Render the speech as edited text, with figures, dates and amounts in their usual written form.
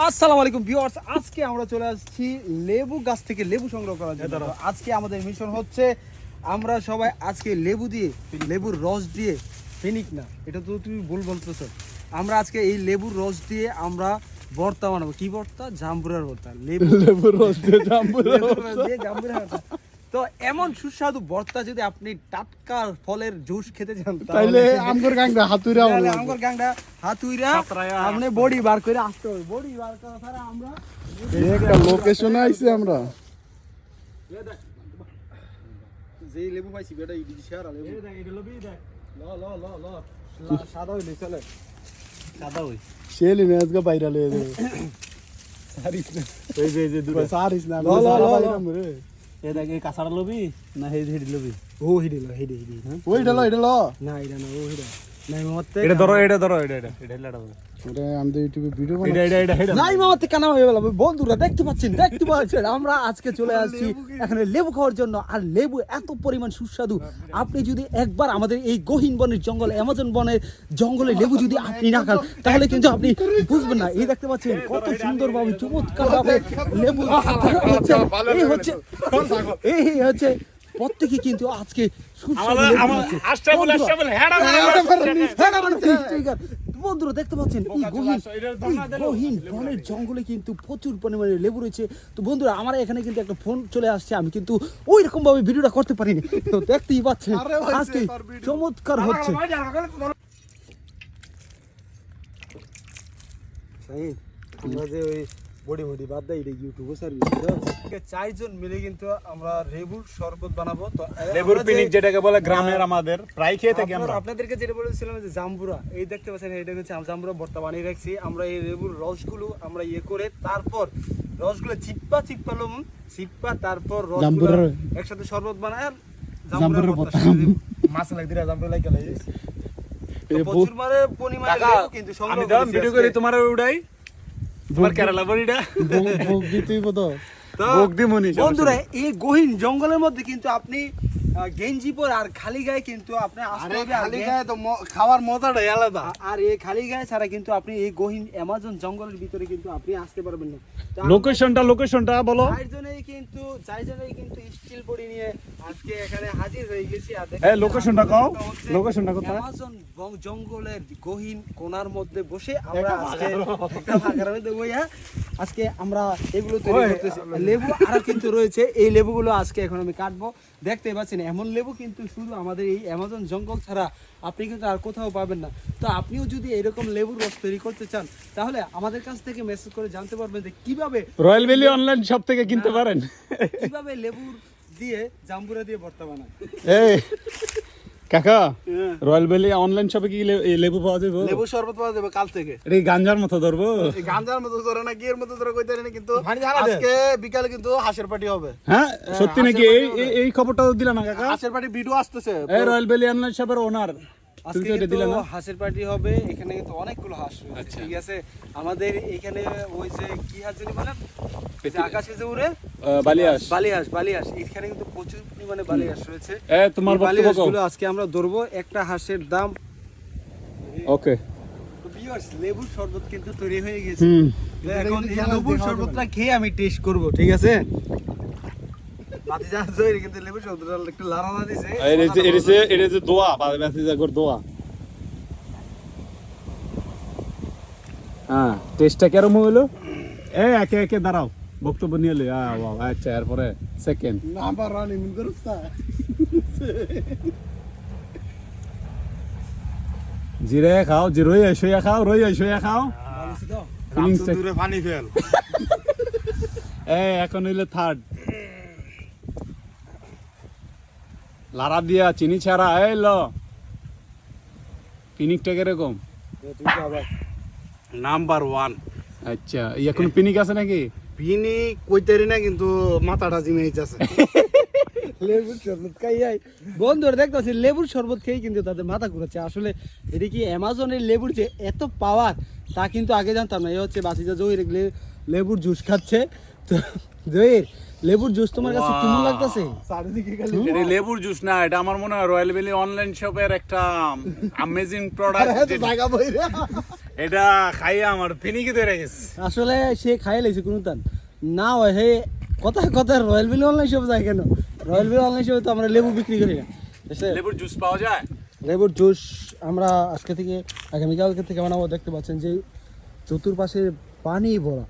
আসসালামু আলাইকুম ভিউয়ার্স, আজকে আমরা চলে আসছি লেবু গাছ থেকে লেবু সংগ্রহ করার জন্য। আজকে আমাদের মিশন হচ্ছে আমরা সবাই আজকে লেবু দিয়ে, লেবুর রস দিয়ে, ফেনিক না, এটা তো তুমি ভুল বলতেছো। আমরা আজকে এই লেবুর রস দিয়ে আমরা ভর্তা বানাবো। কি ভর্তা? জাম্বুরার ভর্তা। লেবুর রস দিয়ে জাম্বুরার ভর্তা। তো এমন সুস্বাদু ভর্তা যদি আপনি টাটকা ফলের জুস খেতে চান তাহলে আমগর গাংডা হাতুইরা আপনি বডি বার করে আসতে হবে। বডি বার করা ছাড়া আমরা একটা লোকেশনে আইছি আমরা। যে লেবু পাইছি বেটা ইডি শেয়ার লেবু দেখ, এটা লবি দেখ। ল সাদা হইলে চলে, সাদা হই শেলি মেজগা বাইরা লয়ে দে সারিস না, এই দুটো সারিস না। ল রে এ দেখ, এই কাঁচাটা লবি না হেডি লবি? ও হেডি হ্যাঁ, ওইটা লো না এটা না, ও হেডা নাই মতে। এটা ধরো এটা হেডলাটা ওটা আমরা ইউটিউবে ভিডিও এটা নাই মামাতে কানা হয়ে গেল। বন্ধুরা দেখতে পাচ্ছেন আমরা আজকে চলে আসছি এখানে লেবু খাওয়ার জন্য। আর লেবু এত পরিমাণ সুস্বাদু, আপনি যদি একবার আমাদের এই গহীন বনের জঙ্গল, অ্যামাজন বনের জঙ্গলে লেবু যদি আপনি না খান তাহলে কিন্তু আপনি বুঝবেন না। এই দেখতে পাচ্ছেন কত সুন্দর ভাবে, চমৎকার ভাবে লেবু এই হচ্ছে প্রত্যেকে কিন্তু আজকে বন্ধুরা দেখতে পাচ্ছেন গহীন বনের জঙ্গলে কিন্তু প্রচুর পরিমাণে লেবু রয়েছে। তো বন্ধুরা আমার এখানে কিন্তু একটা ফোন চলে আসছে, আমি কিন্তু ওই রকম ভাবে ভিডিওটা করতে পারিনি। তো দেখতেই পাচ্ছেন আজকে চমৎকার হচ্ছে। আমরা যে ওই বডি বাদ দেয়, এটা ইউটিউবে সার্ভিস। চারজন মিলে কিন্তু আমরা লেবুর শরবত বানাবো। তো লেবুর পিনিক যেটাকে বলে গ্রামের আমাদের প্রায় খেয়ে থাকি আমরা। আপনাদেরকে যেটা বলেছিলাম যে জাম্বুরা, এই দেখতে পাচ্ছেন এটা হচ্ছে জাম্বুরা ভর্তা বানিয়ে রাখছি আমরা। এই লেবুর রসগুলো আমরা করে তারপর রসগুলো চিপ্পা লবণ চিপ্পা, তারপর রসগুলো একসাথে শরবত বানায় জাম্বুরার ভর্তা। মাছ লাগ দিরা জাম্বুরা লাগ গেল। প্রচুর মারে পরিমাণে লেবু কিন্তু সংগ্রহ আমি দাম ভিডিও করে তোমার উড়াই, তোমার কেরালা বড়িটা ভোগ দিতেই বতো। ভোগ দি মনি। বন্ধুরা এই গহীন জঙ্গলের মধ্যে কিন্তু আপনি গেঞ্জি পরে আর খালি গায়ে কিন্তু আপনি আসতে হবে। খালি গায়ে তো খাওয়ার মজাটাই আলাদা। আর এই খালি গায়ে ছাড়া কিন্তু আপনি এই গহীন অ্যামাজন জঙ্গলের ভিতরে কিন্তু আপনি আসতে পারবেন না। লোকেশনটা বলো। চারজনেই কিন্তু স্টিল বডি নিয়ে আজকে এখানে হাজির হয়ে গেছি। আর এই লোকেশনটা কও, লোকেশনটা কোথায়? অ্যামাজন জঙ্গলের গহীন কোণার মধ্যে বসে আমরা আজকে একটা ভাগার মধ্যে বইয়া আজকে আমরা এগুলো তৈরি করতেছি। লেবু আরো কিন্তু রয়েছে, এই লেবুগুলো আজকে এখন আমি কাটবো। দেখতে পাচ্ছেন এমন লেবু কিন্তু শুধু আমাদের এই অ্যামাজন জঙ্গল ছাড়া আপনি কিন্তু আর কোথাও পাবেন না। তো আপনিও যদি এরকম লেবুর রস তৈরি করতে চান তাহলে আমাদের কাছ থেকে মেসেজ করে জানতে পারবেন যে কিভাবে রয়্যাল ভ্যালি অনলাইন শপ থেকে কিনতে পারেন, কিভাবে লেবুর দিয়ে জাম্বুরা দিয়ে ভর্তা বানায়। এই কাকা, রয়্যাল ভ্যালি অনলাইন শপে কি লেবু পাওয়া যাবে? লেবু শরবত পাওয়া যাবে কাল থেকে। এটা গাঞ্জার মতো ধরবো? গাঞ্জার মতো ধরে না, গিয়ের মতো ধরে কইতে না, কিন্তু আজকে বিকালে কিন্তু হাঁসের পার্টি হবে। হ্যাঁ সত্যি নাকি? এই খবরটা দিলা না কাকা? হাঁসের পার্টি ভিডিও আসতেছে। এই রয়্যাল ভ্যালি অনলাইন শপের ওনার আজকে কিন্তু হাঁসের পার্টি হবে। এখানে কিন্তু অনেকগুলো হাঁস রয়েছে, ঠিক আছে? আমাদের এখানে ওই যে কি হাঁস জানি বলেন, আকাশে যে উড়ে, বালিহাঁস। এখানে কিন্তু প্রচুর পরিমাণে বালিহাঁস রয়েছে। তোমার বালিহাঁসগুলো আজকে আমরা ধরবো। একটা হাঁসের দাম ওকে। লেবুর শরবত কিন্তু তৈরি হয়ে গেছে। এখন এই লেবুর শরবতটা খেয়ে আমি টেস্ট করব, ঠিক আছে? বাতিজা জয়রে কিন্তু লেবুর শরবতটা একটু লাড়ানা দিছে। এটা যে দোয়া বাতিজা গর দোয়া। হ্যাঁ, টেস্টটা কেমন হলো? একে একে দাঁড়াও, বক্তব্য নিয়ে লে। আচ্ছা, এরপরে সেকেন্ড নাম্বার রানি মন করছ। জিরে খাও, রই আইসইয়া খাও। দূরে পানি ফেল। এখন হইলো থার্ড। লারা দিয়া চিনি ছাড়া। পিনিকটা কিরকম? নাম্বার 1। আচ্ছা, এখন পিনিক আছে নাকি? পিনিক কইতারি না, কিন্তু মাথাটা জিমে যাচ্ছে। লেবুর শরবত খাইয়াই বন্ধুরা দেখতে পাচ্ছি লেবুর শরবত খেয়ে কিন্তু তাদের মাথা ঘুরাচ্ছে। আসলে এটা কি অ্যামাজনের লেবুর যে এত পাওয়ার তা কিন্তু আগে জানতাম না। এই হচ্ছে বাসিজা জহির লেবুর জুস খাচ্ছে। তো জহির লেবুর জুস তোমার কাছে কেমন লাগতেছে? চারিদিকে খালি এটা লেবুর জুস না, এটা আমার মনে হয় রয়্যাল ভ্যালি অনলাইন শপের একটা অ্যামেজিং প্রোডাক্ট। জায়গা বইরে এটা খাইয়ে আমার ফিনিকি ধরে গেছে। আসলে সে খাই লাইছে কোনো তান না হয় হে কথায় কথায় রয়্যাল ভ্যালি অনলাইন শপ যায় কেন? রয়্যাল ভ্যালি অনলাইন শপে তো আমরা লেবু বিক্রি করি না, বুঝছে? লেবুর জুস পাওয়া যায়। লেবুর জুস আমরা আজকে থেকে আগামীকালকে থেকে বানাবো। দেখতে পাচ্ছেন যে চতুর্পাশে পানি ভরা।